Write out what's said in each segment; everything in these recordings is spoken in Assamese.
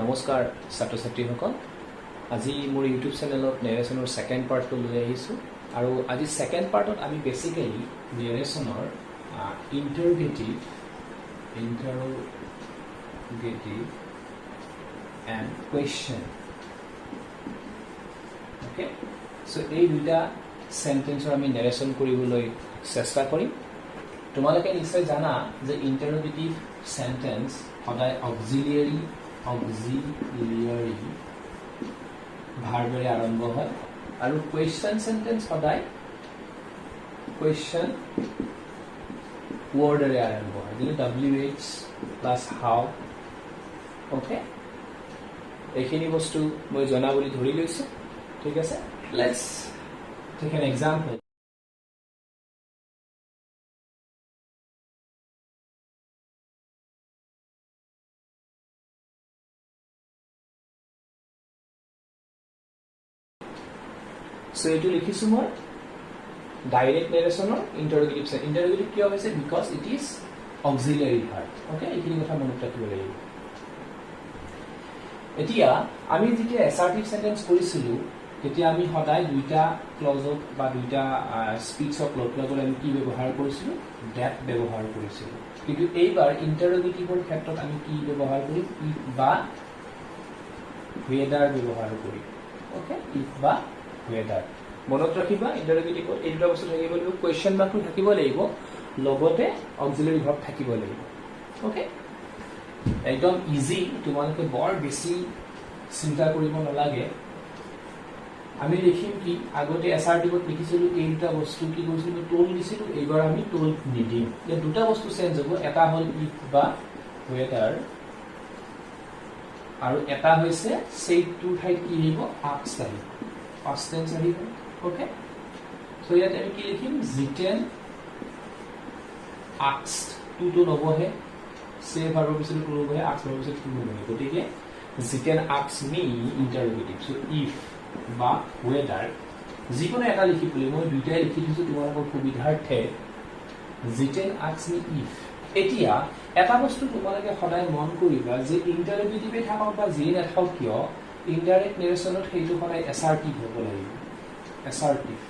নমস্কাৰ ছাত্ৰ ছাত্ৰীসকল আজি মোৰ ইউটিউব চেনেলত নেৰেশ্যনৰ সেকেন্ড পাৰ্টটো লৈ আহিছোঁ আৰু আজি সেকেন্ড পাৰ্টত আমি বেসিক্যালি নেৰেশ্যনৰ interrogative and question okay so এই দুটা সেন্টেন্সৰ আমি নেৰেশ্যন কৰিবলৈ চেষ্টা কৰিম তোমালোকে নিশ্চয় জানা যে ইন্টাৰোগেটিভ সেন্টেন্স সদায় অক্সিলিয়াৰী ভাৰ্বেৰে আৰম্ভ হয় আৰু কুৱেশ্যন সেন্টেন্স সদায় কুৱেশ্যন ৱৰ্ডেৰে আৰম্ভ হয় যেনে WH প্লাছ হাউ ওকে এইখিনি বস্তু মই জনা বুলি ধৰি লৈছো ঠিক আছে let's tech an example So it will likhisu moi direct narration or interrogative side. Interrogative kiya hoise because it is auxiliary verb. Okay, ekhini kotha monot rakhibo lagibo. Etia ami jetia assertive sentence korisilu tetia ami hoday duita clause ba duita speech of lot logor ami ki byabohar korisilu that byabohar korisilu kintu eibar interrogative or khetrot ami ki byabohar kori if ba whether byabohar kori okay if ba whether মনত ৰাখিবা ইন্টাৰোগেটিভ এই দুটা বস্তু থাকিব লাগিব কোৱেশ্চন মাৰ্কটো থাকিব লাগিব লগতে অক্সিলাৰি ভাৰ্ব থাকিব লাগিব ওকে একদম ইজি তোমালোকে বৰ বেছি চিন্তা কৰিব নালাগে আমি লিখিম কি আগতে এছআৰটিভত লিখিছিলো এই দুটা বস্তু কি কৰিছিলো টোল দিছিলো এইবাৰ আমি টোল নিদিম এই দুটা বস্তু চেঞ্জ হ'ব এটা হ'ল ইফ বা whether আৰু এটা হৈছে সেইটোৰ ঠাইত কি আহিব আক্স আহিব past tense আহিব okay so ইয়াত আমি কি লিখিম written asked to নবহে say verb পিছতে to নবহে asked verb পিছতে to নবহে গতিকে written asked me interrogative so if বা whether যিকোনো এটা লিখি বুলি মই দুইটাই লিখি দিছো তোমালোকৰ সুবিধাৰ্থে written asked me if এতিয়া এটা বস্তু তোমালোকে সদায় মন কৰিবা যে ইন্টাৰোগেটিভে থাকক বা যি নাথাকক কিয় ইনডাইৰেক্ট নেৰেশ্যনত সেইটো সদায় assertive হ'ব লাগিব assertive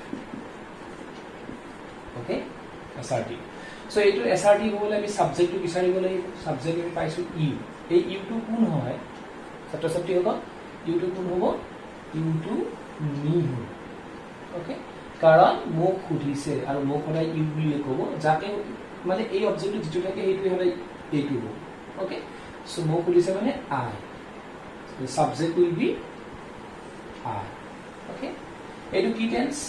okay assertive so এইটো assertive হ'লে আমি সাবজেক্টটো বিচাৰিব লাগিব সাবজেক্ট আমি পাইছো ইউ এই ইউটো কোন হয় ছাত্ৰ ছাত্ৰীসকল ইউটো কোন হ'ব ইউটো মি হ'ব ওকে কাৰণ মোক সুধিছে আৰু মোক সদায় ইউ বুলি ক'ব যাতে মানে এই অবজেক্টটো যিটো থাকে এইটো সদায় এইটো হ'ব ওকে সো মোক সুধিছে মানে আই the subject will be I okay etu ki tense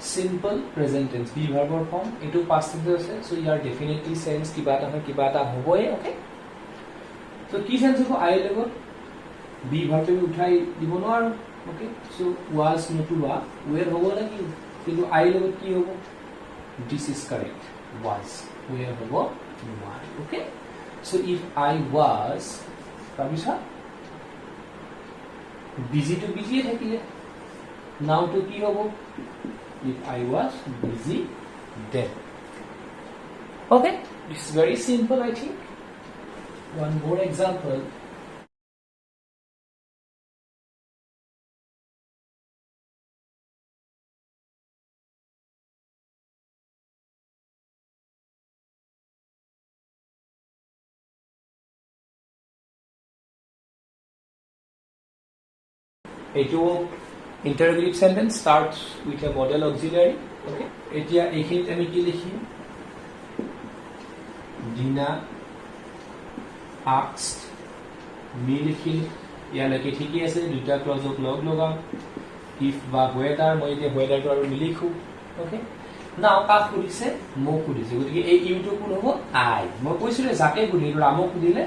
simple present tense be verb or form etu past tense ase so you are definitely sense kiba ta hoboy okay so ki sense ko I level be verb te uthai dibo no aru okay so was no to wa where hobo na ki kintu I level ki hobo this is correct was where hobo was okay so if I was kabisa busy to busy থাকিলে now to কি হ'ব if I was busy then okay this is very simple I think one more example এইটো ইন্টাৰোগেটিভ sentence starts with a model auxiliary okay এতিয়া এইখিনিত আমি কি লিখিম ডিনা asked me লিখিম ইয়ালৈকে ঠিকই আছে দুটা ক্লজক লগ লগাম if বা whether মই এতিয়া whether টো আৰু নিলিখো okay নাও কাক সুধিছে মোক সুধিছে গতিকে এই ইউটো কোন হ'ব আই মই কৈছিলো যাকে সুধিলো ৰামক সুধিলে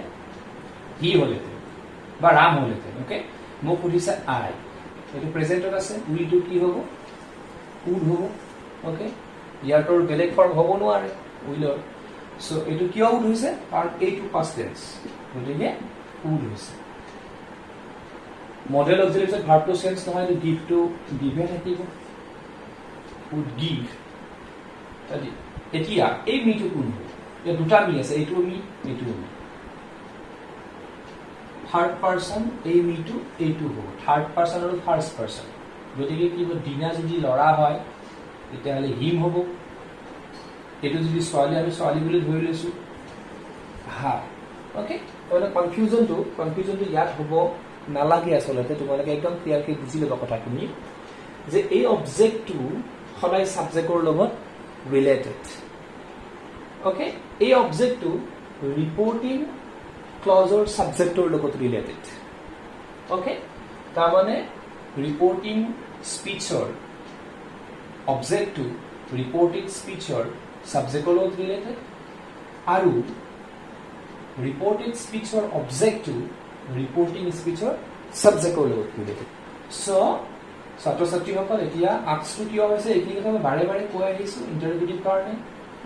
হি হলেতে বা ৰাম হলেতে okay মোক সুধিছে আই এটো প্ৰেজেন্টত আছে উইল টু কি হ'ব উড হ'ব ওকে ইয়াৰটোৰ বেলেগ ফৰ্ম হ'ব নোৱাৰে উইলৰ সো এটো কিয় উড হৈছে কাৰণ এইটো পাষ্ট টেন্স গতিকে উড হৈছে মডেল অক্সিলাৰি ভাৰ্ব টু চেঞ্জ নহয় টু গিভ টু গিভে থাকিব উড গিভ এতিয়া এই মিটো কোন হ'ব দুটা মি আছে এইটো মি এইটো মি থাৰ্ড পাৰ্চন এই মিটো এইটো হ'ব থাৰ্ড পাৰ্চন আৰু ফাৰ্ষ্ট পাৰ্চন গতিকে কি হ'ব দিনা যদি ল'ৰা হয় তেতিয়াহ'লে হিম হ'ব এইটো যদি ছোৱালী আমি ছোৱালী বুলি ধৰি লৈছোঁ হাৰ অ'কে মানে কনফিউজনটো ইয়াত হ'ব নালাগে আচলতে তোমালোকে একদম ক্লিয়াৰকৈ বুজি ল'বা কথাখিনি যে এই অবজেক্টটো সদায় ছাবজেক্টৰ লগত ৰিলেটেড অ'কে এই অবজেক্টটো ৰিপৰ্টিং ক্লজৰ ছাবজেক্টৰ লগত ৰিলেটেড অ'কে তাৰমানে ৰিপৰ্টিং স্পীচৰ অবজেক্টটো ৰিপৰ্টিং স্পীচৰ ছাবজেক্টৰ লগত ৰিলেটেড আৰু ৰিপৰ্টেড স্পীচৰ অবজেক্টটো ৰিপৰ্টিং স্পীচৰ ছাবজেক্টৰ লগত ৰিলেটেড চ' ছাত্ৰ ছাত্ৰীসকল এতিয়া আক্সটো কিয় হৈছে এইখিনি কথা মই বাৰে বাৰে কৈ আহিছোঁ ইণ্টাৰভিউটিভ কাৰণে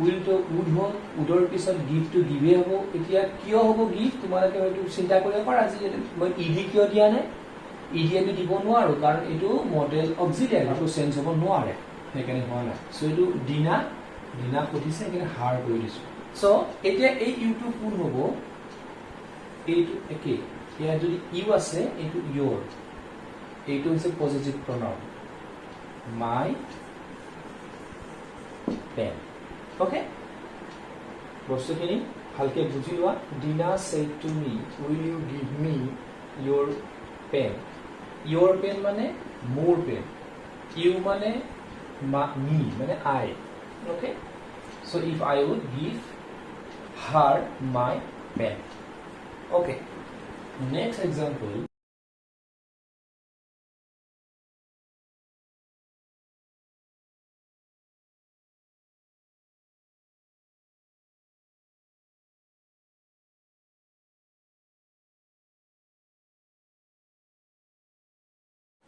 উইলটো উড হ'ল উডৰ পিছত গিফ্টটো গিভে হ'ব এতিয়া কিয় হ'ব গিফ্ট তোমালোকে হয়তো চিন্তা কৰিব পাৰা যে মই ইডি কিয় দিয়া নাই ইডি আমি দিব নোৱাৰোঁ কাৰণ এইটো মডেল অক্সিলিয়াৰী এইটো চেঞ্জ হ'ব নোৱাৰে সেইকাৰণে হোৱা নাই চ' এইটো দিনা সুধিছে সেইকাৰণে হাৰ কৰি দিছোঁ চ' এতিয়া এই ইউটো কোন হ'ব এইটো একেই ইয়াত যদি ইউ আছে এইটো ইয়ৰ এইটো হৈছে positive pronoun my pen okay বস্তুখিনি ভালকে বুজি লোৱা Dina said to me will you give me your pen মানে মোৰ পেন ইউ মানে মি মানে I okay so' if I would give her my pen okay next example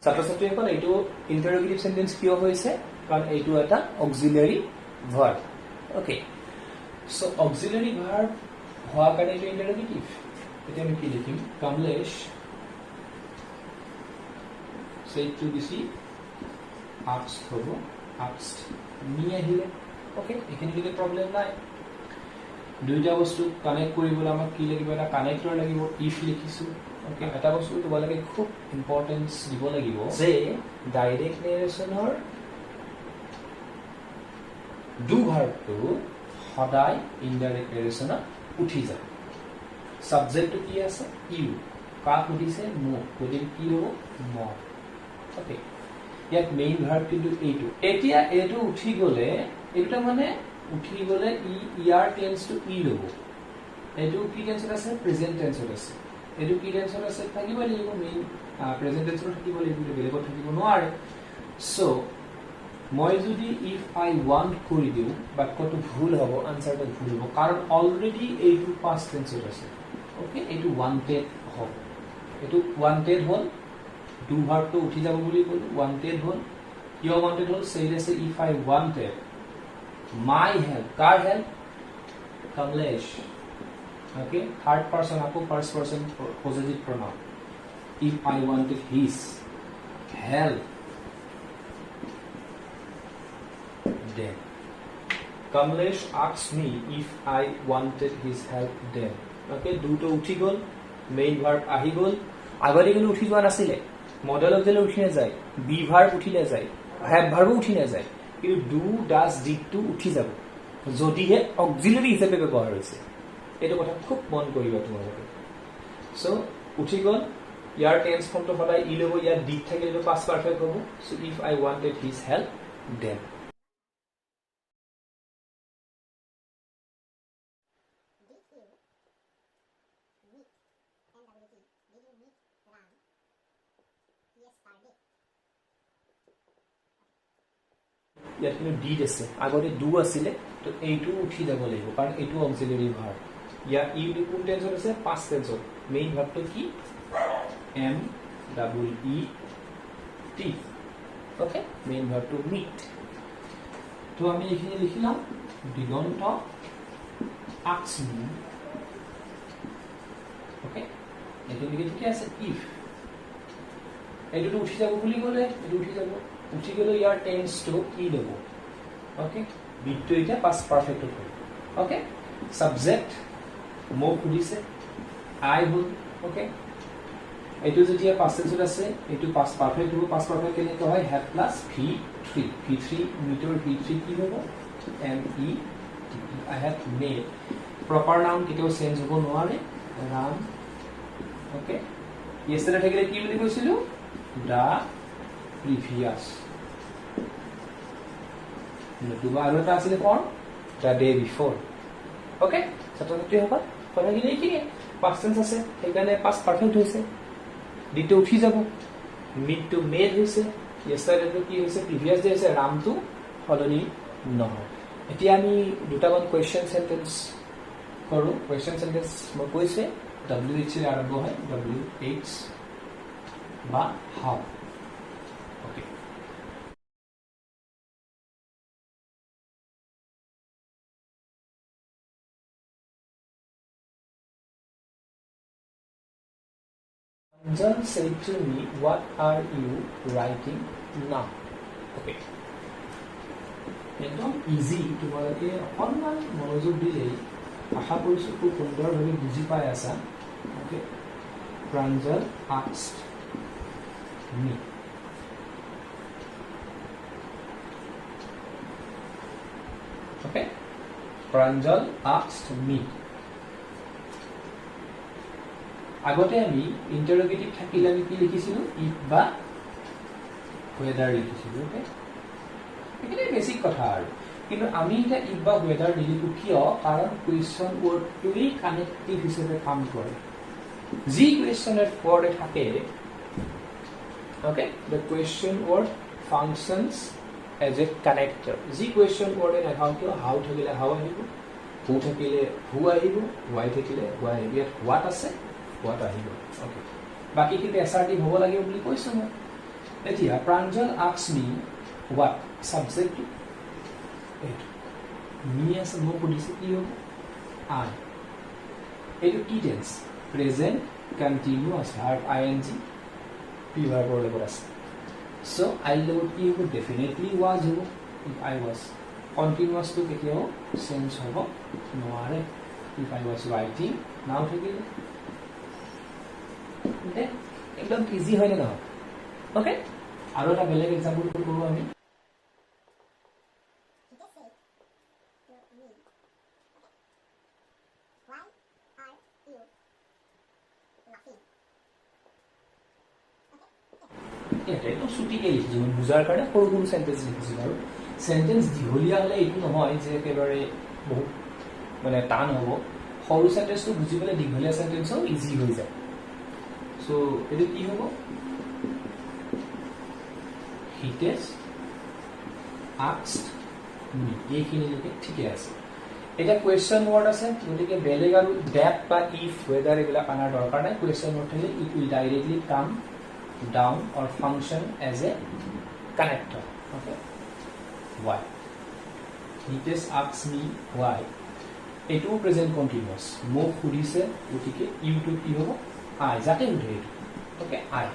ছাত্ৰ ছাত্ৰীসকল এইটো ইণ্টাৰৰোগেটিভ সেন্টেন্স কিয় হৈছে কাৰণ এইটো এটা auxiliary verb okay so' auxiliary verb হোৱাৰ কাৰণে এইটো ইণ্টাৰৰোগেটিভ এতিয়া আমি কি লিখিম Kamlesh said to be asked হ'ব asked মি আহিলে অ'কে এইখিনি লিখে প্ৰব্লেম নাই দুইটা বস্তু কানেক্ট কৰিবলৈ আমাক কি লাগিব এটা কানেক্টৰ লাগিব ইফ লিখিছোঁ অ'কে এটা বস্তু তোমালোকে খুব ইম্পৰ্টেঞ্চ দিব লাগিব যে ডাইৰেক্ট নেৰেশ্যনৰ ডু ভাৰ্বটো সদায় ইনডাইৰেক্ট নেৰেশ্যনত উঠি যায় ছাবজেক্টটো কি আছে ইউ কাক সুধিছে মোক গতিকে কি হ'ব মই অ'কে ইয়াত মেইন ভাৰ্ব কিন্তু এইটো এতিয়া এইটো উঠি গ'লে এইটো মানে উঠি গ'লে ইয়াৰ টেন্সটো ই ল'ব এইটো কি টেন্সত আছে প্ৰেজেণ্ট টেন্সত আছে এইটো কি টেন্সত আছে থাকিব লাগিব মেইন প্ৰেজেণ্ট টেন্সত থাকিব লাগিব বেলেগত থাকিব নোৱাৰে চ' মই যদি ইফ আই ৱান্ট কৰি দিওঁ বাক্যটো ভুল হ'ব আনচাৰটো ভুল হ'ব কাৰণ অলৰেডি এইটো পাষ্ট টেন্সত আছে অ'কে এইটো ৱান্টেড হ'ব এইটো ৱান্টেড হ'ল ডু ভাৰ্বটো উঠি যাব বুলি ক'লো ৱান্টেড হ'ল কিয় ৱান্টেড হ'ল চেইড আছে if I wanted my help কাৰ help Kamlesh okay third person আকৌ first person positive pronoun if I wanted his help then Kamlesh asked me if I wanted his help then okay দুটো উঠি গ'ল মেইন ভাৰ্ব আহি গ'ল আগতে কিন্তু উঠি যোৱা নাছিলে মডেলত গ'লে উঠি নাযায় বি ভাৰ্ব উঠিলে যায় হেভ ভাৰ্বো উঠি নাযায় কিন্তু ডু ডাজ ডিডটো উঠি যাব যদিহে অক্সিলিয়াৰী হিচাপে ব্যৱহাৰ হৈছে এইটো কথা খুব মন কৰিবা তোমালোকে চ' উঠি গ'ল ইয়াৰ টেন্স ফৰ্মটো সদায় ই ল'ব ইয়াত ডিড থাকিলে পাষ্ট পাৰফেক্ট হ'ব so' if I wanted his help then ইয়াত কিন্তু ডিড আছে আগতে ডু আছিলে তো এইটো উঠি যাব লাগিব কাৰণ এইটো অক্সিলিয়াৰী ভাৰ্ব ইয়াত ই কোন টেন্সত আছে পাষ্ট টেন্সত মেইন ভাৰ্বটো কি M double E T okay main ভাৰ্বটো মিট তো আমি এইখিনি লিখি লওঁ দিগন্ত asked me অ'কে এইটো লিখি ঠিকে আছে ইফ এইটোতো উঠি যাব বুলি ক'লে এইটো উঠি যাব উঠি গ'লে ইয়াৰ টেন্সটো ই ল'ব অ'কে বিটটো এতিয়া পাষ্ট পাৰফেক্টত হ'ল অ'কে ছাবজেক্ট মোক সুধিছে আই হ'ল অ'কে এইটো যেতিয়া past tense আছে এইটো past perfect হ'ব past perfect কেনেকৈ হয় have plus v3 v3 মিটৰ v3 কি হ'ব m e t I have made proper noun কেতিয়াও চেঞ্জ হ'ব নোৱাৰে ram okay yesterday থাকিলে কি বুলি কৈছিলো the previous নতুবা আৰু এটা আছিল কোন the day before okay ছাত্ৰছাত্ৰী হ'ব কথাখিনি এইখিনি past tense আছে সেইকাৰণে past perfect হৈছে দিটো উঠি যাব মিড টু মেড হৈছে yesterday কি হৈছে previous day হৈছে ৰামটো হলনি নহয় এতিয়া আমি দুটামান কোৱেশ্চন সেন্টেন্স কৰো কোৱেশ্চন সেন্টেন্স মই কৈছে wh ৰে আৰম্ভ হয় wh বা how okay Anjan said to me, what are you writing now? Okay. একদম ইজি তোমালোকে অকণমান মনোযোগ দিলেই আশা কৰিছোঁ খুব সুন্দৰভাৱে বুজি পাই আছা okay Pranjal asked me okay Pranjal asked me আগতে আমি ইন্টাৰোগেটিভ থাকিলে আমি কি লিখিছিলো ইফ বা whether লিখিছিলো ওকে এখানে বেসিক কথা আৰু কিন্তু আমি এটা ইফ বা whether লিখো কিয় কাৰণ কোৱেশ্চন ওয়াৰ্ডটোই কানেক্টিভ হিচাপে কাম কৰে যি কোৱেশ্চনৰ ওয়ার্ডে থাকে okay the question word functions as a connector যি কোৱেশ্চন ওয়ার্ডে নাথাকে কিয় হাউ থাকিলে হাউ আহিব হু থাকিলে হু আহিব why থাকিলে why আহিব ইয়াত what আছে what আহিব ওকে বাকি কিন্তু এসআরটিভ হ'ব লাগিব বুলি কৈছো মই এতিয়া Pranjal asked me what subject it me as a more discipline I it কি tense present continuous verb ing p verb or level as so I would you would definitely was if I was continuous to get your sense hobo noare if I was writing now thekile then একদম ইজি হয় না ওকে আৰু এটা বেলেগ এক্সাম্পল কৰো আমি এটা একটু ছুটিকে লিখিছো বুজাৰ কাৰণে সৰু সৰু সেন্টেন্স লিখিছো আৰু সেন্টেন্স দীঘলীয়া হলে এইটো নহয় যে একেবাৰে বহুত মানে টান হ'ব সৰু সেন্টেন্সটো বুজি পেলাই দীঘলীয়া সেন্টেন্সও ইজি হৈ যায় সো এটো কি হ'ব he asked me এইখিনি লৈকে ঠিকে আছে এটা কোৱেশ্চন ওয়াৰ্ড আছে গতিকে বেলেগ আৰু that বা if whether এগুলা আনাৰ দৰকাৰ নাই কোৱেশ্চন ওয়ার্ড থাকিলে it will directly come down or function as a connector okay why he asked me why এটো প্রেজেন্ট কন্টিনিউয়াস মোক সুধিছে গতিকে ইউ টু কি হ'ব I যাতে উঠে এটো okay I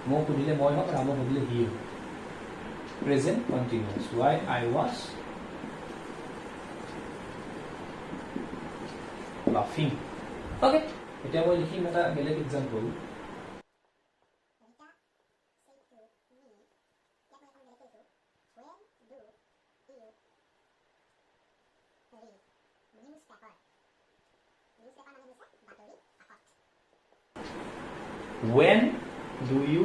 মোক সুধিলে মই হ'ব ৰামক সুধিলে হি হ'ব present continuous why I was laughing okay এটা মই লিখিম এটা বেলেগ example when do you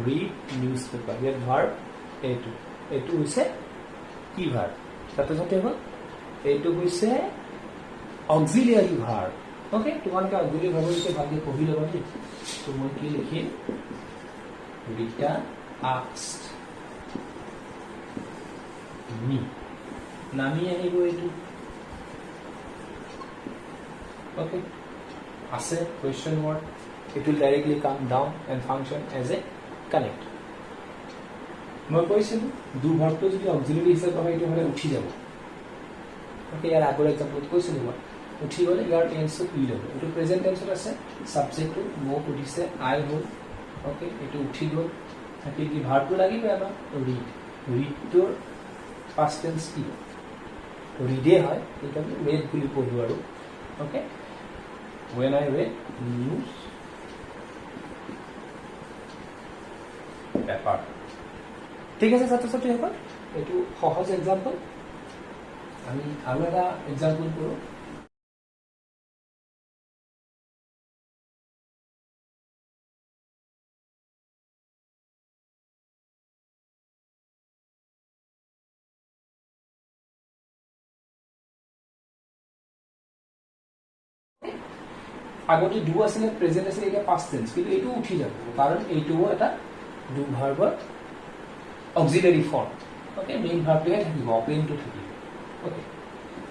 read newspaper here verb এটো হৈছে কি ভার্ব তাতে সাথে হল এটো হৈছে অক্সিলিয়ারি ভার্ব ওকে তোমালোকে অক্সিলিয়ারি ভার্ব হৈছে ভালকে পঢ়ি লবা দেই তো মই কি লিখিম ৰিতা asked me নামি আহিব এটো ওকে আছে question word it will directly come down and function as a connector মই কৈছিলো দু ভার্বটো যদি অক্সিলিয়ারি হিচাপে হয় এটো হলে উঠি যাব ওকে ইয়াৰ আগৰ এক্সাম্পল কৈছিলো মই উঠি গলে ইয়াৰ টেন্সটো কি হ'ব এটো প্ৰেজেন্ট টেন্সত আছে সাবজেক্টটো মোক উঠিছে আই হ'ল ওকে এটো উঠি গল থাকি কি ভার্বটো লাগিব এবাৰ ৰিড ৰিডটোৰ পাস্ট টেন্স কি ৰিডে হয় এটা ৰেড বুলি পঢ়ো আৰু okay when I read news paper ঠিক আছে ছাত্ৰ-ছাত্ৰীসকল এইটো সহজ এক্সাম্পল আমি আৰু এটা এক্সাম্পল কৰোঁ আগতে ডু আছিলে প্ৰেজেন্ট আছিলে এতিয়া পাষ্ট টেন্স কিন্তু এইটো উঠি যাব কাৰণ এইটোও এটা ডু ভাৰ্বৰ অক্সিলাৰি ফৰ্ম ওকে মেইন ভাৰ্বটোহে থাকিব অপেনটো থাকিব ওকে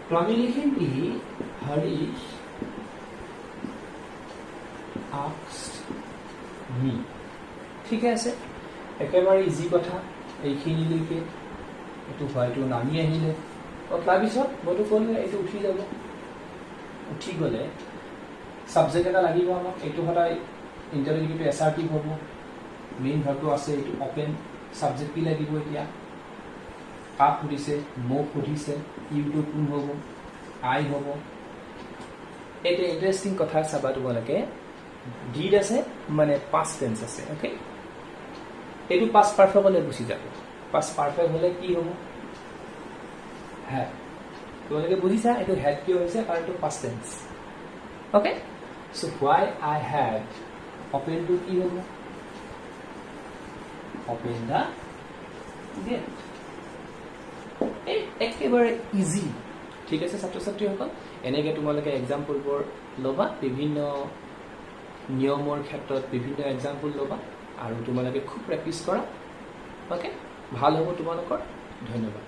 তো আমি লিখিম কি হৰিশ asked me ঠিকে আছে একেবাৰে ইজি কথা এইখিনিলৈকে এইটো হয়তো নামি আহিলে তাৰপিছত মইতো ক'লো এইটো উঠি যাব উঠি গ'লে সাবজেক্ট এটা লাগিব আমাক এইটো সদায় ইন্টাৰভিউটো এসআৰটি হ'ব মেইন ভাৰ্বটো আছে এইটো ওপেন সাবজেক্ট কি লাগিব এতিয়া কাক সুধিছে মোক সুধিছে ইউটো কোন হ'ব আই হ'ব এটা ইন্টাৰেষ্টিং কথা চাবা তোমালোকে ডিড আছে মানে পাষ্ট টেন্স আছে ওকে এইটো পাষ্ট পাৰফেক্ট হলে গুচি যাব পাষ্ট পাৰফেক্ট হলে কি হ'ব হ্যাঁ তোমালোকে বুজিছা এইটো হেড কিয় হৈছে কাৰণ এইটো past tense okay so why I had open to কি হ'ব open the gate একেবাৰে ইজি ঠিক আছে ছাত্ৰ-ছাত্ৰীসকল এনেকৈ তোমালোকে এক্সাম্পলবোৰ ল'বা বিভিন্ন নিয়মৰ ক্ষেত্ৰত বিভিন্ন এক্সাম্পল ল'বা আৰু তোমালোকে খুব প্ৰেক্টিছ কৰা ওকে ভাল হ'ব তোমালোকৰ ধন্যবাদ